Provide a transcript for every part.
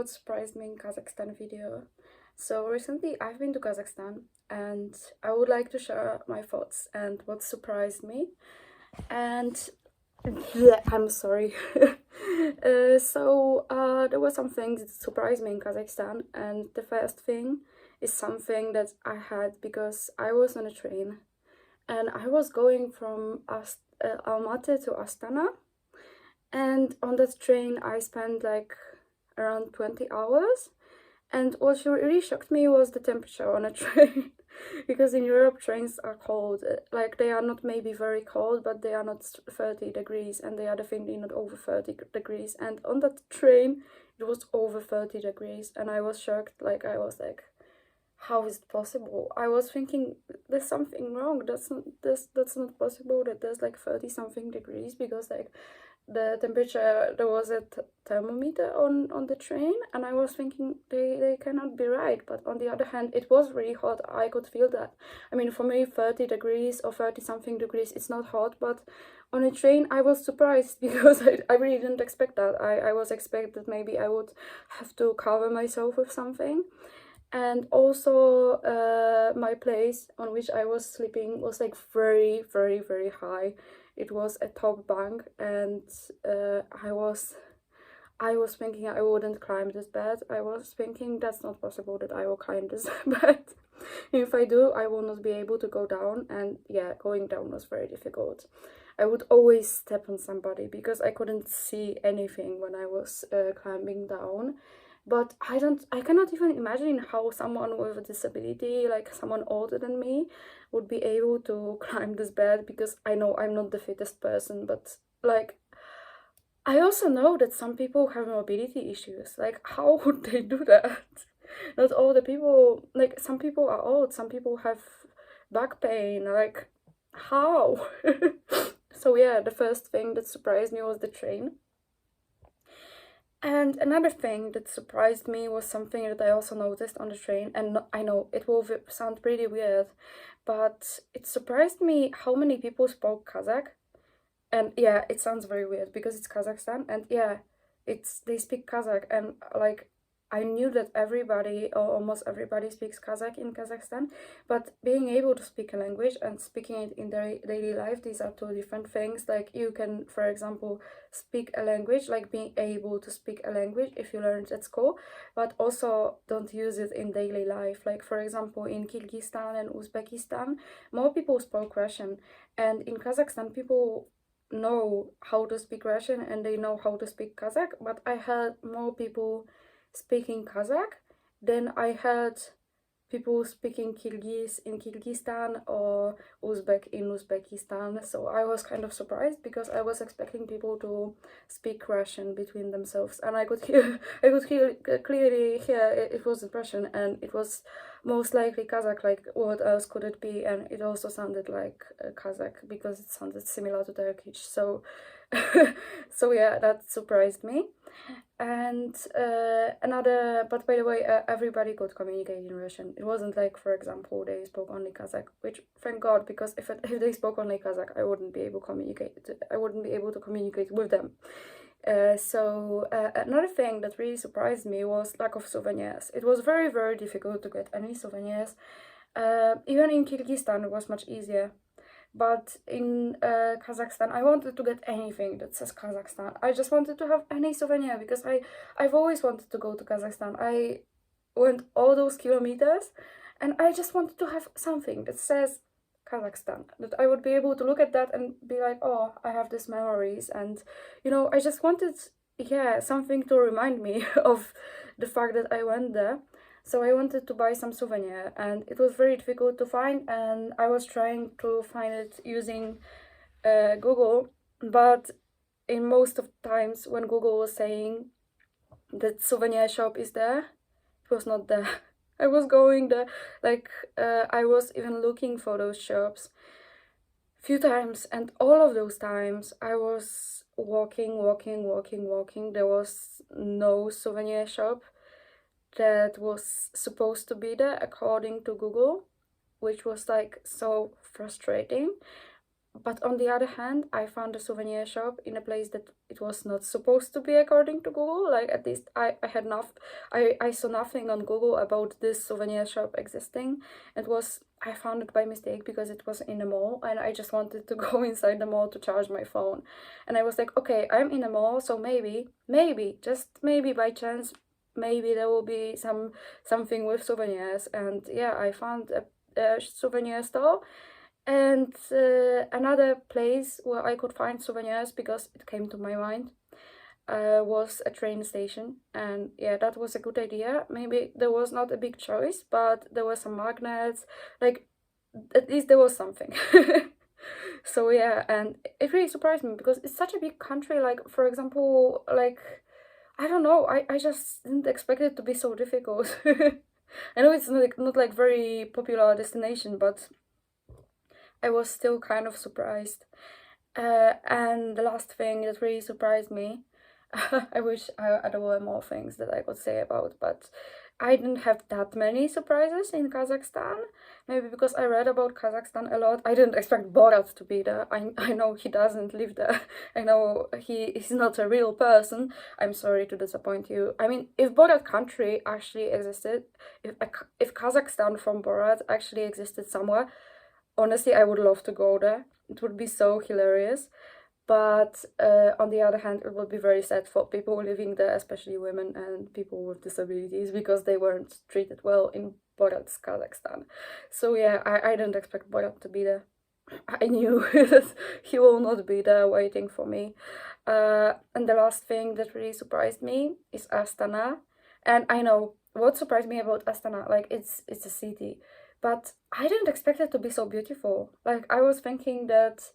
what surprised me in Kazakhstan video. So recently I've been to Kazakhstan and I would like to share my thoughts and what surprised me. And I'm sorry. There were some things that surprised me in Kazakhstan, and the first thing is something that I had because I was on a train and I was going from Almaty to Astana, and on that train I spent like around 20 hours. And what really shocked me was the temperature on a train. Because in Europe trains are cold, like they are not maybe very cold, but they are not 30 degrees, and they are definitely not over 30 degrees. And on that train it was over 30 degrees, and I was shocked. Like, I was like, how is it possible? I was thinking there's something wrong. That's not possible that there's like 30 something degrees, because like the temperature, there was a thermometer on the train, and I was thinking they cannot be right. But on the other hand, it was really hot. I could feel that. I mean, for me 30 degrees or 30 something degrees, it's not hot, but on a train I was surprised because I really didn't expect that. I was expected that maybe I would have to cover myself with something. And also my place on which I was sleeping was like very, very, very high. It was a top bunk, and I was thinking I wouldn't climb this bed. I was thinking that's not possible that I will climb this bed. If I do, I will not be able to go down. And yeah, going down was very difficult. I would always step on somebody because I couldn't see anything when I was climbing down. But I cannot even imagine how someone with a disability, like someone older than me, would be able to climb this bed, because I know I'm not the fittest person. But like, I also know that some people have mobility issues. Like, how would they do that? Not all the people, like, some people are old, some people have back pain, like, how? So yeah, the first thing that surprised me was the train. And another thing that surprised me was something that I also noticed on the train, and I know it will sound pretty weird, but it surprised me how many people spoke Kazakh. And yeah, it sounds very weird because it's Kazakhstan, and yeah, they speak Kazakh, and like, I knew that everybody or almost everybody speaks Kazakh in Kazakhstan, but being able to speak a language and speaking it in their daily life, these are two different things. Like, you can, for example, speak a language, like being able to speak a language if you learned at school, but also don't use it in daily life. Like, for example, in Kyrgyzstan and Uzbekistan, more people spoke Russian, and in Kazakhstan, people know how to speak Russian and they know how to speak Kazakh, but I heard more people speaking Kazakh than I heard people speaking Kyrgyz in Kyrgyzstan or Uzbek in Uzbekistan. So I was kind of surprised because I was expecting people to speak Russian between themselves, and I could clearly hear it wasn't Russian, and it was most likely Kazakh. Like, what else could it be? And it also sounded like Kazakh because it sounded similar to Turkish. So so yeah, that surprised me. And but by the way, everybody could communicate in Russian. It wasn't like, for example, they spoke only Kazakh, which thank God, because if they spoke only Kazakh, I wouldn't be able to communicate with them. Another thing that really surprised me was lack of souvenirs. It was very, very difficult to get any souvenirs. Even in Kyrgyzstan, it was much easier. But in Kazakhstan, I wanted to get anything that says Kazakhstan. I just wanted to have any souvenir because I've always wanted to go to Kazakhstan. I went all those kilometers, and I just wanted to have something that says Kazakhstan, that I would be able to look at that and be like, oh, I have these memories. And I just wanted, yeah, something to remind me of the fact that I went there. So I wanted to buy some souvenir, and it was very difficult to find, and I was trying to find it using Google, but in most of the times when Google was saying that souvenir shop is there, it was not there. I was going there, like, I was even looking for those shops few times, and all of those times I was walking. There was no souvenir shop that was supposed to be there according to Google, which was like so frustrating. But on the other hand, I found a souvenir shop in a place that it was not supposed to be according to Google. Like, at least I had enough. I saw nothing on Google about this souvenir shop existing. I found it by mistake because it was in a mall and I just wanted to go inside the mall to charge my phone. And I was like, okay, I'm in a mall, so maybe, just maybe by chance, maybe there will be something with souvenirs. And yeah, I found a souvenir store. And another place where I could find souvenirs, because it came to my mind, was a train station. And yeah, that was a good idea. Maybe there was not a big choice, but there were some magnets. Like, at least there was something. So yeah, and it really surprised me because it's such a big country. Like, for example, like, I don't know, I just didn't expect it to be so difficult. I know it's not like very popular destination, but I was still kind of surprised. And the last thing that really surprised me, I wish there were more things that I could say about, but I didn't have that many surprises in Kazakhstan. Maybe because I read about Kazakhstan a lot. I didn't expect Borat to be there. I know he doesn't live there. I know he is not a real person. I'm sorry to disappoint you. I mean, if Borat country actually existed, if Kazakhstan from Borat actually existed somewhere, honestly, I would love to go there. It would be so hilarious. But on the other hand, it would be very sad for people living there, especially women and people with disabilities, because they weren't treated well in Borat's Kazakhstan. So yeah, I didn't expect Borat to be there. I knew that he will not be there waiting for me. And the last thing that really surprised me is Astana. And I know what surprised me about Astana, like, it's a city, but I didn't expect it to be so beautiful. Like, I was thinking that,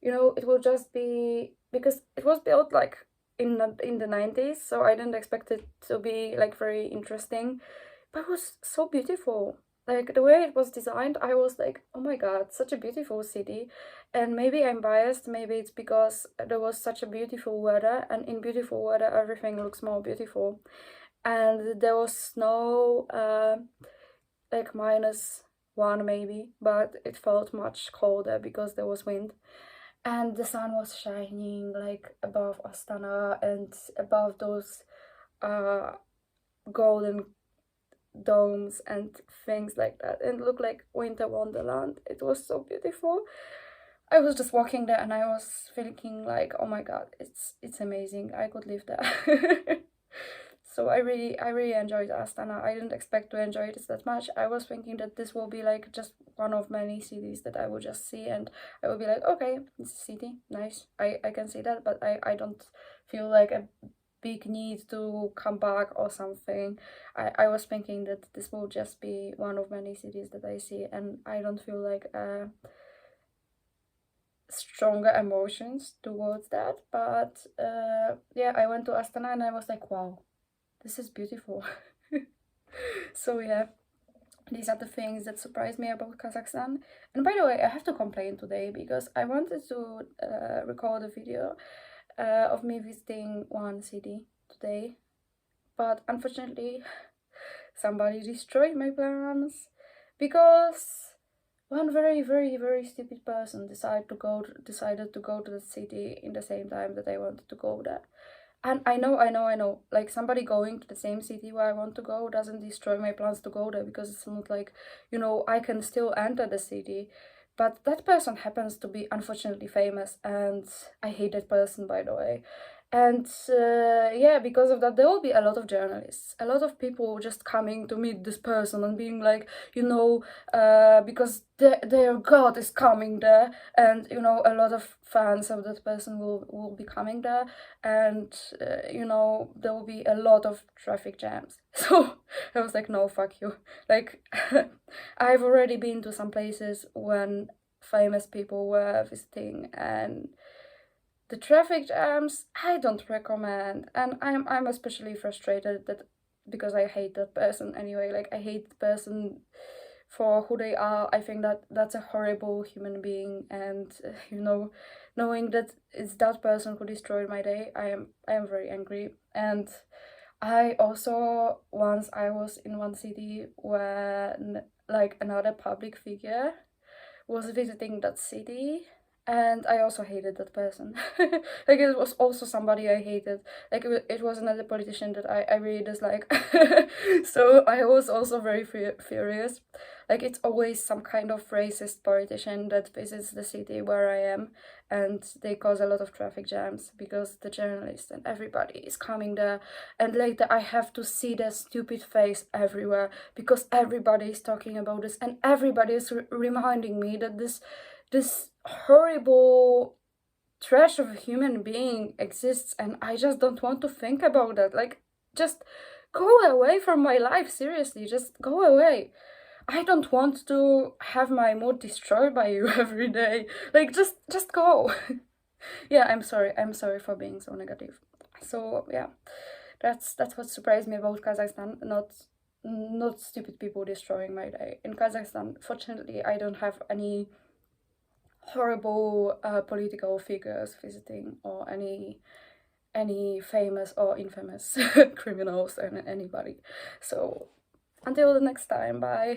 it will just be because it was built like in the 90s, so I didn't expect it to be like very interesting, but it was so beautiful. Like, the way it was designed, I was like, oh my god, such a beautiful city. And maybe I'm biased, maybe it's because there was such a beautiful weather, and in beautiful weather everything looks more beautiful. And there was snow, like -1 maybe, but it felt much colder because there was wind. And the sun was shining like above Astana and above those uh golden domes and things like that, and it looked like winter wonderland. It was so beautiful. I was just walking there and I was thinking like, oh my god, it's amazing, I could live there. So I really enjoyed Astana. I didn't expect to enjoy this that much. I was thinking that this will be like just one of many cities that I would just see and I would be like, okay, it's a city, nice. I can see that, but I don't feel like a big need to come back or something. I was thinking that this will just be one of many cities that I see, and I don't feel like stronger emotions towards that. But yeah, I went to Astana and I was like, wow, this is beautiful. So yeah, these are the things that surprised me about Kazakhstan. And by the way, I have to complain today because I wanted to record a video of me visiting one city today, but unfortunately somebody destroyed my plans because one very, very, very stupid person decided to go to the city in the same time that I wanted to go there. And I know, like, somebody going to the same city where I want to go doesn't destroy my plans to go there, because it's not like, I can still enter the city. But that person happens to be unfortunately famous, and I hate that person, by the way. And yeah, because of that, there will be a lot of journalists, a lot of people just coming to meet this person and being like, because their god is coming there, and a lot of fans of that person will be coming there, and there will be a lot of traffic jams. So I was like, no, fuck you. Like, I've already been to some places when famous people were visiting, and the traffic jams I don't recommend. And I'm especially frustrated that because I hate that person anyway. Like, I hate the person for who they are. I think that that's a horrible human being, and knowing that it's that person who destroyed my day, I am very angry. And I also, once I was in one city when like another public figure was visiting that city, and I also hated that person. Like, it was also somebody I hated. Like, it was another politician that I really dislike. So I was also very furious. Like, it's always some kind of racist politician that visits the city where I am, and they cause a lot of traffic jams because the journalists and everybody is coming there, and later I have to see their stupid face everywhere because everybody is talking about this, and everybody is reminding me that this horrible trash of a human being exists, and I just don't want to think about that. Like, just go away from my life, seriously, just go away. I don't want to have my mood destroyed by you every day. Like, just go. Yeah, I'm sorry for being so negative. So yeah, that's what surprised me about Kazakhstan. Not stupid people destroying my day. In Kazakhstan, fortunately, I don't have any horrible political figures visiting, or any famous or infamous criminals, and anybody. So until the next time, bye.